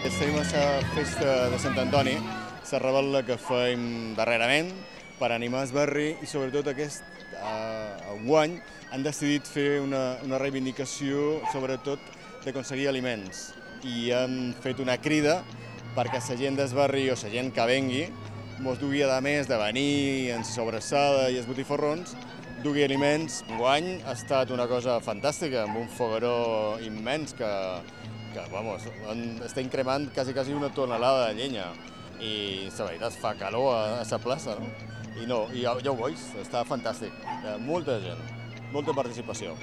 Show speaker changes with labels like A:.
A: Estem a la festa de Sant Antoni, la rebel·la que fem darrerament per animar el barri i sobretot aquest enguany han decidit fer una reivindicació sobretot d'aconseguir aliments i han fet una crida perquè la gent del barri o la gent que vengui mos dugui a més de venir en sobrassada i els botifarrons, dugui aliments. Enguany ha estat una cosa fantàstica, amb un fogueró immens que està cremant quasi una tonelada de llenya i la veritat fa calor a la plaça, no? I ja ho veus, està fantàstic. Molta gent, molta participació.